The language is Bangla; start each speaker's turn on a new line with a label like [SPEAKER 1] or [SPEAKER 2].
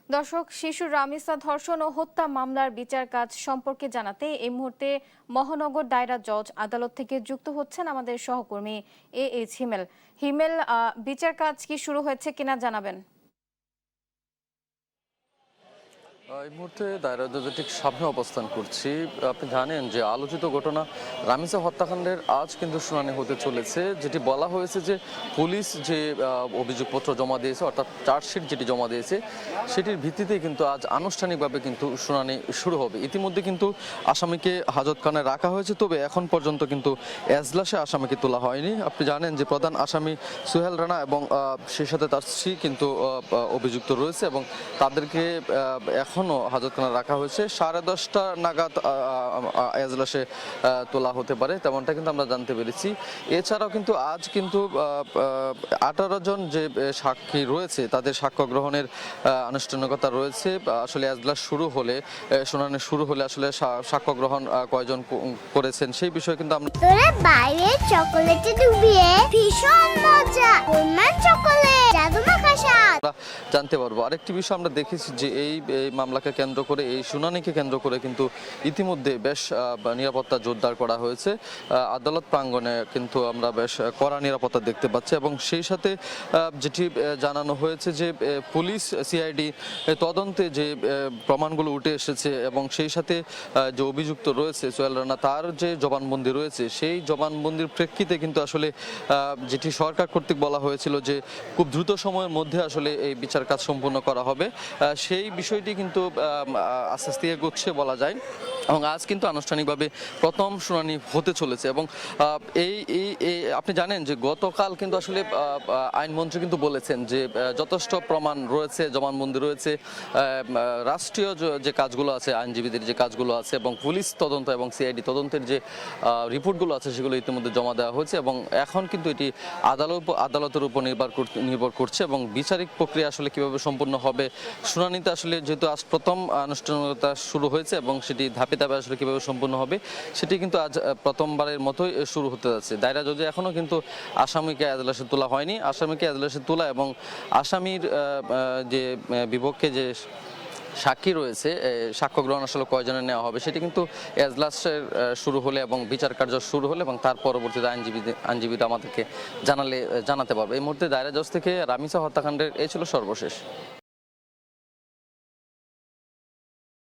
[SPEAKER 1] দর্শক, শিশু রামিসা ধর্ষণ ও হত্যা মামলার বিচার কাজ সম্পর্কে জানাতে এই মুহূর্তে মহানগর দায়রা জজ আদালত থেকে যুক্ত হচ্ছেন আমাদের সহকর্মী এইচ হিমেল। হিমেল, বিচার কাজ কি শুরু হয়েছে কিনা জানাবেন?
[SPEAKER 2] এই মুহূর্তে দায়রা জজের ঠিক সামনে অবস্থান করছি। আপনি জানেন যে আলোচিত ঘটনা রামিসা হত্যাকাণ্ডের আজ কিন্তু শুনানি হতে চলেছে। যেটি বলা হয়েছে যে পুলিশ যে অভিযোগপত্র জমা দিয়েছে, অর্থাৎ চার্জশিট যেটি জমা দিয়েছে, সেটির ভিত্তিতে কিন্তু আজ আনুষ্ঠানিকভাবে কিন্তু শুনানি শুরু হবে। ইতিমধ্যে কিন্তু আসামিকে হাজতখানায় রাখা হয়েছে, তবে এখন পর্যন্ত কিন্তু এজলাসে আসামিকে তোলা হয়নি। আপনি জানেন যে প্রধান আসামি সোহেল রানা এবং সেই সাথে তার স্ত্রী কিন্তু অভিযুক্ত রয়েছে এবং তাদেরকে এখনও হাজতখানায় রাখা হয়েছে। 10:30 নাগাদ এজলাসে তোলা হতে পারে, তেমনটা কিন্তু আমরা জানতে পেরেছি। এছাড়াও কিন্তু আজ কিন্তু 18 জন যে সাক্ষী রয়েছে তাদের সাক্ষ্য গ্রহণের আনুষ্ঠানিকতা রয়েছে। আসলে এজলাস শুরু হলে, শুনানি শুরু হলে আসলে সাক্ষ্য গ্রহণ কয়জন করেছেন সেই বিষয়ে কিন্তু আমরা
[SPEAKER 3] বাইরে চকোলেটে ডুবিয়ে ভীষণ মজা চকোলেট জাদু মাখা স্বাদ
[SPEAKER 2] জানতে পারবো। আরেকটি বিষয় আমরা দেখেছি যে এই মামলাকে কেন্দ্র করে, এই শুনানিকে কেন্দ্র করে কিন্তু ইতিমধ্যে বেশ নিরাপত্তা জোরদার করা হয়েছে। আদালত প্রাঙ্গণে কিন্তু আমরা বেশ কড়া নিরাপত্তা দেখতে পাচ্ছি এবং সেই সাথে যেটি জানানো হয়েছে যে পুলিশ সিআইডি তদন্তে যে প্রমাণগুলো উঠে এসেছে এবং সেই সাথে যে অভিযুক্ত রয়েছে সোহেল রানা, তার যে জবানবন্দি রয়েছে, সেই জবানবন্দির প্রেক্ষিতে কিন্তু আসলে যেটি সরকার কর্তৃক বলা হয়েছিল যে খুব দ্রুত সময়ের মধ্যে আসলে এই বিচার কাজ সম্পূর্ণ করা হবে, সেই বিষয়টি কিন্তু আস্তে আস্তে এগোচ্ছে বলা যায়। এবং আজ কিন্তু আনুষ্ঠানিকভাবে প্রথম শুনানি হতে চলেছে এবং এই আপনি জানেন যে গতকাল কিন্তু আসলে আইনমন্ত্রী কিন্তু বলেছেন যে যথেষ্ট প্রমাণ রয়েছে, জবানবন্দি রয়েছে, রাষ্ট্রীয় যে কাজগুলো আছে, আইনজীবীদের যে কাজগুলো আছে এবং পুলিশ তদন্ত এবং সিআইডি তদন্তের যে রিপোর্টগুলো আছে সেগুলো ইতিমধ্যে জমা দেওয়া হয়েছে এবং এখন কিন্তু এটি আদালতের উপর নির্ভর করছে এবং বিচারিক প্রক্রিয়া আসলে কিভাবে সম্পূর্ণ হবে, শুনানিতে আসলে যেহেতু আজ প্রথম আনুষ্ঠানিকতা শুরু হয়েছে এবং সেটি ধাপে ধাপে আসলে কিভাবে সম্পূর্ণ হবে সেটি কিন্তু আজ প্রথমবারের মতোই শুরু হতে যাচ্ছে। দায়রা জজে এখনো কিন্তু আসামিকে এজলাসে তোলা হয়নি। আসামিকে এজলাসে তোলা এবং আসামির যে বিপক্ষে যে সাক্ষী রয়েছে, সাক্ষ্য গ্রহণ আসলে কয়জনের নেওয়া হবে সেটি কিন্তু এজলাসের শুরু হলে এবং বিচার কার্য শুরু হলে এবং তার পরবর্তীতে আইনজীবীরা আমাদেরকে জানাতে পারবে। এই মুহূর্তে দায়রা জজ থেকে রামিসা হত্যাকাণ্ডের এই ছিল সর্বশেষ।